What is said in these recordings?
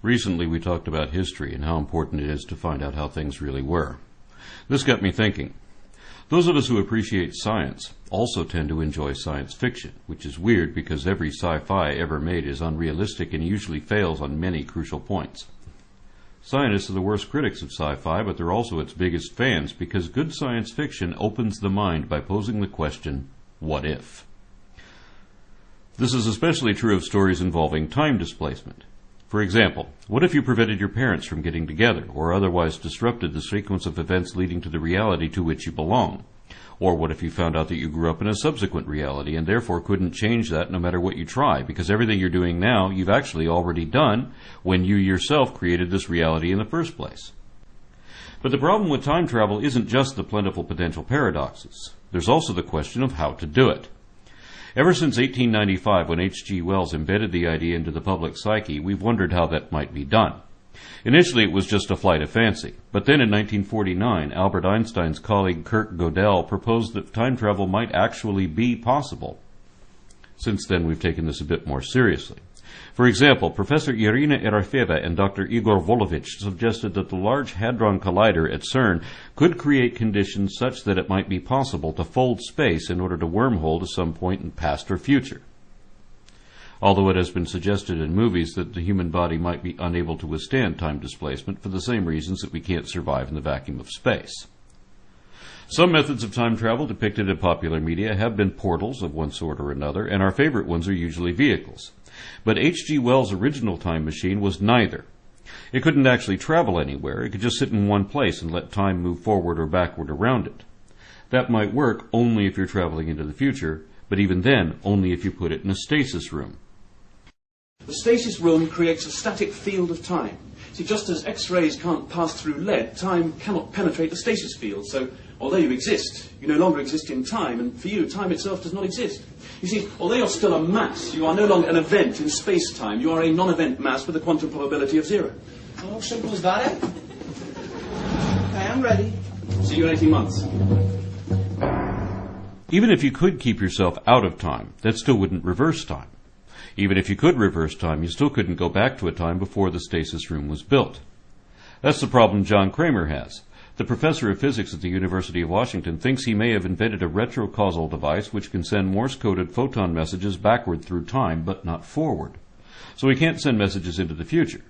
Recently we talked about history and how important it is to find out how things really were. This got me thinking. Those of us who appreciate science also tend to enjoy science fiction, which is weird because every sci-fi ever made is unrealistic and usually fails on many crucial points. Scientists are the worst critics of sci-fi, but they're also its biggest fans because good science fiction opens the mind by posing the question, what if? This is especially true of stories involving time displacement. For example, what if you prevented your parents from getting together, or otherwise disrupted the sequence of events leading to the reality to which you belong? Or what if you found out that you grew up in a subsequent reality and therefore couldn't change that no matter what you try, because everything you're doing now you've actually already done when you yourself created this reality in the first place? But the problem with time travel isn't just the plentiful potential paradoxes. There's also the question of how to do it. Ever since 1895, when H.G. Wells embedded the idea into the public psyche, we've wondered how that might be done. Initially, it was just a flight of fancy. But then in 1949, Albert Einstein's colleague Kurt Gödel proposed that time travel might actually be possible. Since then, we've taken this a bit more seriously. For example, Professor Irina Aref'eva and Dr. Igor Volovich suggested that the Large Hadron Collider at CERN could create conditions such that it might be possible to fold space in order to wormhole to some point in past or future. Although it has been suggested in movies that the human body might be unable to withstand time displacement for the same reasons that we can't survive in the vacuum of space. Some methods of time travel depicted in popular media have been portals of one sort or another, and our favorite ones are usually vehicles. But H.G. Wells' original time machine was neither. It couldn't actually travel anywhere. It could just sit in one place and let time move forward or backward around it. That might work only if you're traveling into the future, but even then, only if you put it in a stasis room. The stasis room creates a static field of time. See, just as X-rays can't pass through lead, time cannot penetrate the stasis field. So, although you exist, you no longer exist in time, and for you, time itself does not exist. You see, although you're still a mass, you are no longer an event in space-time. You are a non-event mass with a quantum probability of 0. How simple is that, eh? Okay, I'm ready. See you in 18 months. Even if you could keep yourself out of time, that still wouldn't reverse time. Even if you could reverse time, you still couldn't go back to a time before the stasis room was built. That's the problem John Kramer has. The professor of physics at the University of Washington thinks he may have invented a retrocausal device which can send Morse-coded photon messages backward through time, but not forward. So he can't send messages into the future.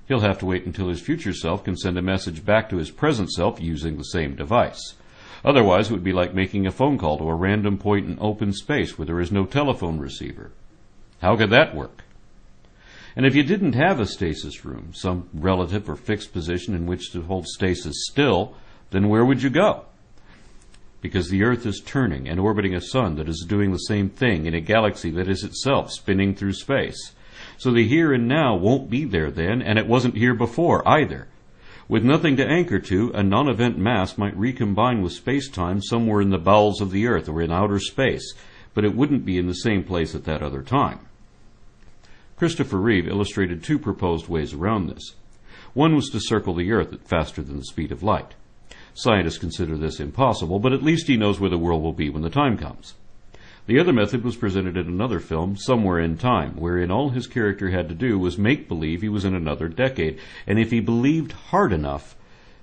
He'll have to wait until his future self can send a message back to his present self using the same device. Otherwise, it would be like making a phone call to a random point in open space where there is no telephone receiver. How could that work? And if you didn't have a stasis room, some relative or fixed position in which to hold stasis still, then where would you go? Because the Earth is turning and orbiting a sun that is doing the same thing in a galaxy that is itself spinning through space. So the here and now won't be there then, and it wasn't here before either. With nothing to anchor to, a non-event mass might recombine with space-time somewhere in the bowels of the Earth or in outer space, but it wouldn't be in the same place at that other time. Christopher Reeve illustrated two proposed ways around this. One was to circle the Earth at faster than the speed of light. Scientists consider this impossible, but at least he knows where the world will be when the time comes. The other method was presented in another film, Somewhere in Time, wherein all his character had to do was make believe he was in another decade, and if he believed hard enough,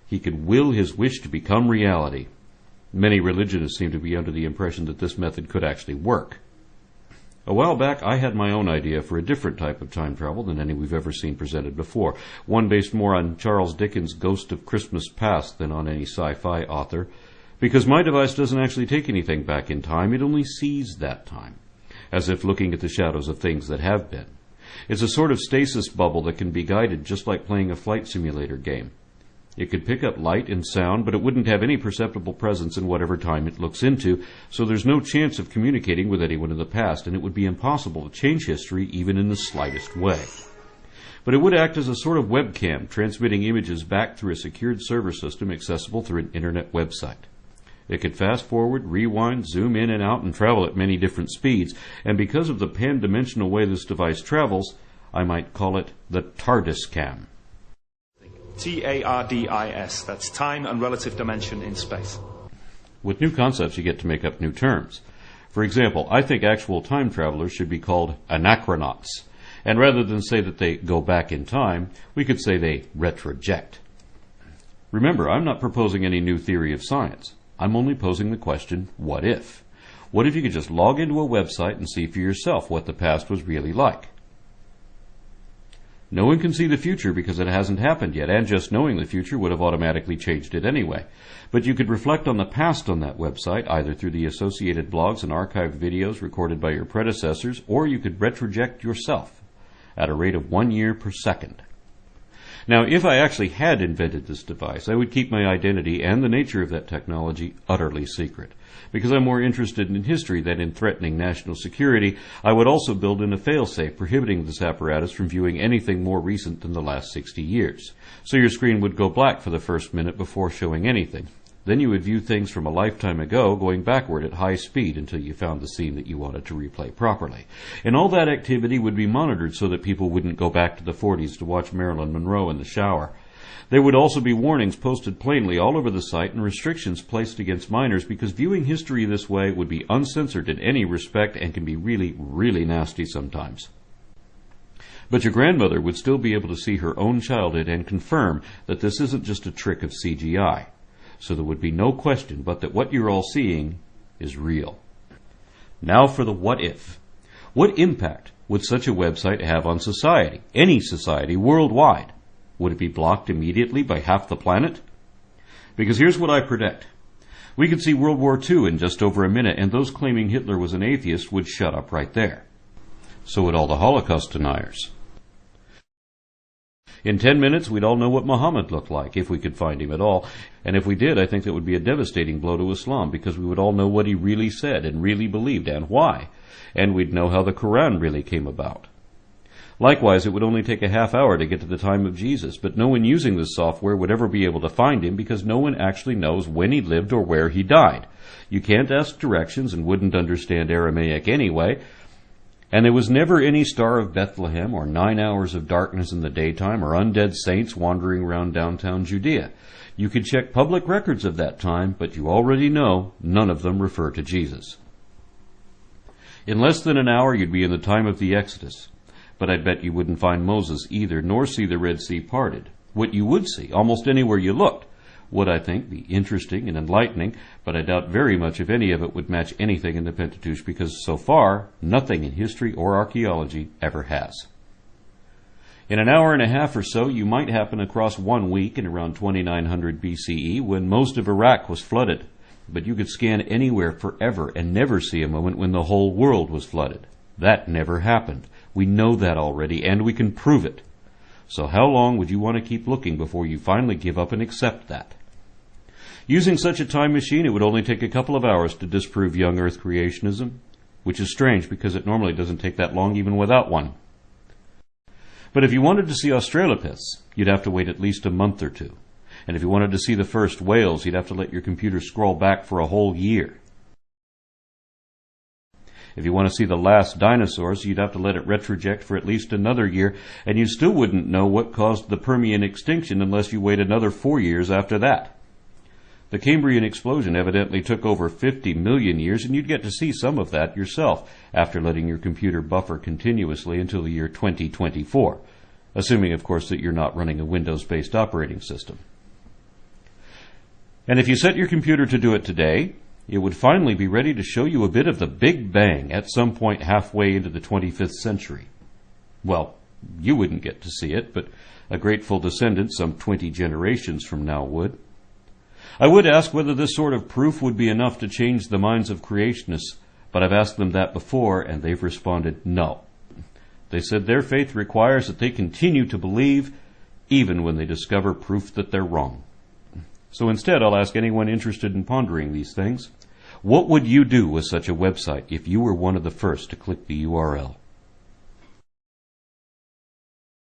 he could will his wish to become reality. Many religionists seem to be under the impression that this method could actually work. A while back, I had my own idea for a different type of time travel than any we've ever seen presented before, one based more on Charles Dickens' Ghost of Christmas Past than on any sci-fi author, because my device doesn't actually take anything back in time, it only sees that time, as if looking at the shadows of things that have been. It's a sort of stasis bubble that can be guided just like playing a flight simulator game. It could pick up light and sound, but it wouldn't have any perceptible presence in whatever time it looks into, so there's no chance of communicating with anyone in the past, and it would be impossible to change history even in the slightest way. But it would act as a sort of webcam, transmitting images back through a secured server system accessible through an internet website. It could fast forward, rewind, zoom in and out, and travel at many different speeds, and because of the pan-dimensional way this device travels, I might call it the TardisCam. TARDIS, that's time and relative dimension in space. With new concepts, you get to make up new terms. For example, I think actual time travelers should be called anachronauts. And rather than say that they go back in time, we could say they retroject. Remember, I'm not proposing any new theory of science. I'm only posing the question, what if? What if you could just log into a website and see for yourself what the past was really like? No one can see the future because it hasn't happened yet, and just knowing the future would have automatically changed it anyway. But you could reflect on the past on that website, either through the associated blogs and archived videos recorded by your predecessors, or you could retroject yourself at a rate of 1 year per second. Now, if I actually had invented this device, I would keep my identity and the nature of that technology utterly secret. Because I'm more interested in history than in threatening national security, I would also build in a failsafe prohibiting this apparatus from viewing anything more recent than the last 60 years. So your screen would go black for the first minute before showing anything. Then you would view things from a lifetime ago, going backward at high speed until you found the scene that you wanted to replay properly. And all that activity would be monitored so that people wouldn't go back to the 40s to watch Marilyn Monroe in the shower. There would also be warnings posted plainly all over the site and restrictions placed against minors, because viewing history this way would be uncensored in any respect and can be really, really nasty sometimes. But your grandmother would still be able to see her own childhood and confirm that this isn't just a trick of CGI. So there would be no question but that what you're all seeing is real. Now for the what if. What impact would such a website have on society, any society worldwide? Would it be blocked immediately by half the planet? Because here's what I predict. We could see World War II in just over a minute, and those claiming Hitler was an atheist would shut up right there. So would all the Holocaust deniers. In 10 minutes, we'd all know what Muhammad looked like, if we could find him at all. And if we did, I think that would be a devastating blow to Islam, because we would all know what he really said and really believed and why. And we'd know how the Quran really came about. Likewise, it would only take a half hour to get to the time of Jesus, but no one using this software would ever be able to find him, because no one actually knows when he lived or where he died. You can't ask directions and wouldn't understand Aramaic anyway. And there was never any Star of Bethlehem or 9 hours of darkness in the daytime or undead saints wandering around downtown Judea. You could check public records of that time, but you already know none of them refer to Jesus. In less than an hour, you'd be in the time of the Exodus. But I'd bet you wouldn't find Moses either, nor see the Red Sea parted. What you would see, almost anywhere you looked, would, I think, be interesting and enlightening, but I doubt very much if any of it would match anything in the Pentateuch, because so far, nothing in history or archaeology ever has. In an hour and a half or so, you might happen across 1 week in around 2900 BCE, when most of Iraq was flooded. But you could scan anywhere forever and never see a moment when the whole world was flooded. That never happened. We know that already, and we can prove it. So how long would you want to keep looking before you finally give up and accept that? Using such a time machine, it would only take a couple of hours to disprove young Earth creationism, which is strange because it normally doesn't take that long even without one. But if you wanted to see Australopiths, you'd have to wait at least a month or two. And if you wanted to see the first whales, you'd have to let your computer scroll back for a whole year. If you want to see the last dinosaurs, you'd have to let it retroject for at least another year, and you still wouldn't know what caused the Permian extinction unless you wait another 4 years after that. The Cambrian explosion evidently took over 50 million years, and you'd get to see some of that yourself after letting your computer buffer continuously until the year 2024, assuming, of course, that you're not running a Windows-based operating system. And if you set your computer to do it today, it would finally be ready to show you a bit of the Big Bang at some point halfway into the 25th century. Well, you wouldn't get to see it, but a grateful descendant some 20 generations from now would. I would ask whether this sort of proof would be enough to change the minds of creationists, but I've asked them that before, and they've responded no. They said their faith requires that they continue to believe, even when they discover proof that they're wrong. So instead, I'll ask anyone interested in pondering these things, what would you do with such a website if you were one of the first to click the URL?